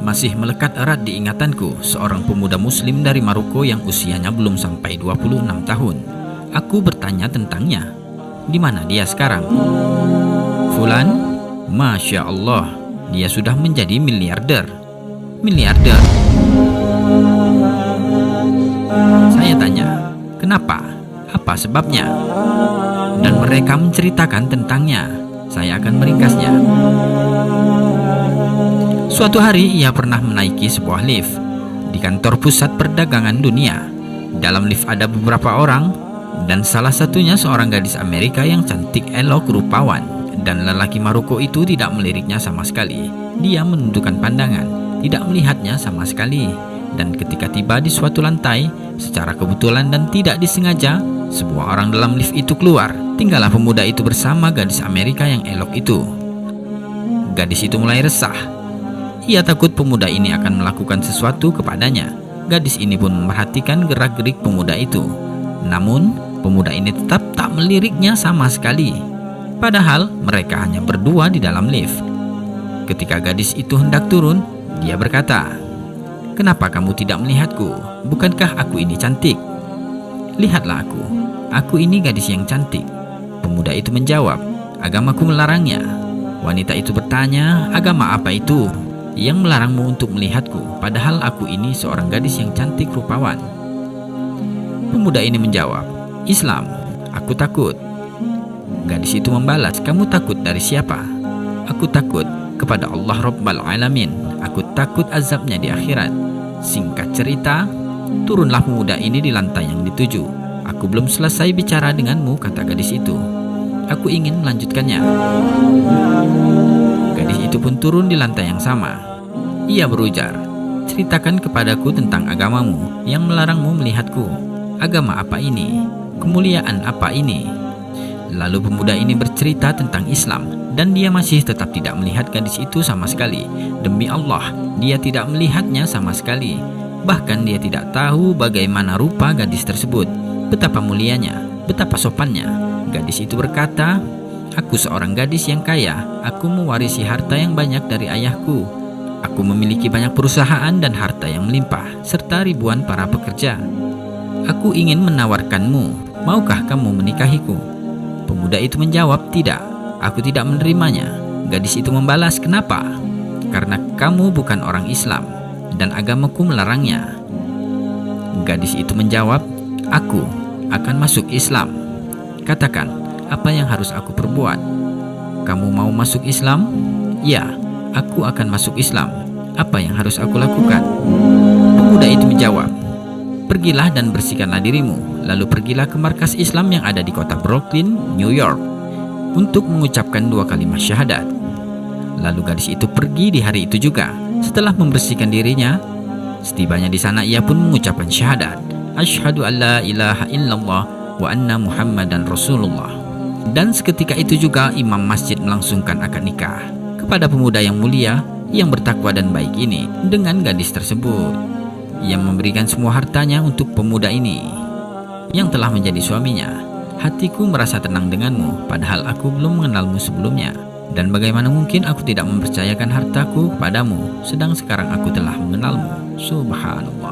Masih melekat erat di ingatanku seorang pemuda muslim dari Maroko yang usianya belum sampai 26 tahun. Aku bertanya tentangnya. Di mana dia sekarang? Fulan? Masya Allah, dia sudah menjadi miliarder. Miliarder? Saya tanya, kenapa? Apa sebabnya? Dan mereka menceritakan tentangnya. Saya akan meringkasnya. Suatu hari ia pernah menaiki sebuah lift di kantor pusat perdagangan dunia. Dalam lift ada beberapa orang, dan salah satunya seorang gadis Amerika yang cantik, elok, rupawan. Dan lelaki Maroko itu tidak meliriknya sama sekali. Dia menundukkan pandangan, tidak melihatnya sama sekali. Dan ketika tiba di suatu lantai, secara kebetulan dan tidak disengaja, sebuah orang dalam lift itu keluar. Tinggallah pemuda itu bersama gadis Amerika yang elok itu. Gadis itu mulai resah. Ia takut pemuda ini akan melakukan sesuatu kepadanya. Gadis ini pun memperhatikan gerak-gerik pemuda itu. Namun, pemuda ini tetap tak meliriknya sama sekali. Padahal mereka hanya berdua di dalam lift. Ketika gadis itu hendak turun, dia berkata, "Kenapa kamu tidak melihatku? Bukankah aku ini cantik? Lihatlah aku ini gadis yang cantik." Pemuda itu menjawab, "Agamaku melarangnya." Wanita itu bertanya, "Agama apa itu yang melarangmu untuk melihatku, padahal aku ini seorang gadis yang cantik rupawan?" Pemuda ini menjawab, "Islam, aku takut." Gadis itu membalas, "Kamu takut dari siapa?" "Aku takut kepada Allah Rabbal Alamin. Aku takut azabnya di akhirat." Singkat cerita, turunlah pemuda ini di lantai yang dituju. "Aku belum selesai bicara denganmu," kata gadis itu. "Aku ingin melanjutkannya." Gadis itu pun turun di lantai yang sama. Ia berujar, "Ceritakan kepadaku tentang agamamu yang melarangmu melihatku. Agama apa ini? Kemuliaan apa ini?" Lalu pemuda ini bercerita tentang Islam, dan dia masih tetap tidak melihat gadis itu sama sekali. Demi Allah, dia tidak melihatnya sama sekali. Bahkan dia tidak tahu bagaimana rupa gadis tersebut, betapa mulianya, betapa sopannya. Gadis itu berkata, "Aku seorang gadis yang kaya. Aku mewarisi harta yang banyak dari ayahku. Aku memiliki banyak perusahaan dan harta yang melimpah, serta ribuan para pekerja. Aku ingin menawarkanmu, maukah kamu menikahiku?" Pemuda itu menjawab, "Tidak, aku tidak menerimanya." Gadis itu membalas, "Kenapa?" "Karena kamu bukan orang Islam, dan agamaku melarangnya." Gadis itu menjawab, "Aku akan masuk Islam. Katakan, apa yang harus aku perbuat?" "Kamu mau masuk Islam?" "Ya, aku akan masuk Islam. Apa yang harus aku lakukan?" Pemuda itu menjawab, "Pergilah dan bersihkanlah dirimu. Lalu pergilah ke markas Islam yang ada di kota Brooklyn, New York, untuk mengucapkan 2 kalimat syahadat." Lalu gadis itu pergi di hari itu juga. Setelah membersihkan dirinya, setibanya di sana ia pun mengucapkan syahadat, "Asyhadu an la ilaha illallah wa anna Muhammadan Rasulullah." Dan seketika itu juga imam masjid melangsungkan akad nikah kepada pemuda yang mulia, yang bertakwa dan baik ini dengan gadis tersebut. Ia memberikan semua hartanya untuk pemuda ini yang telah menjadi suaminya. "Hatiku merasa tenang denganmu, padahal aku belum mengenalmu sebelumnya. Dan bagaimana mungkin aku tidak mempercayakan hartaku kepadamu, sedang sekarang aku telah mengenalmu." Subhanallah.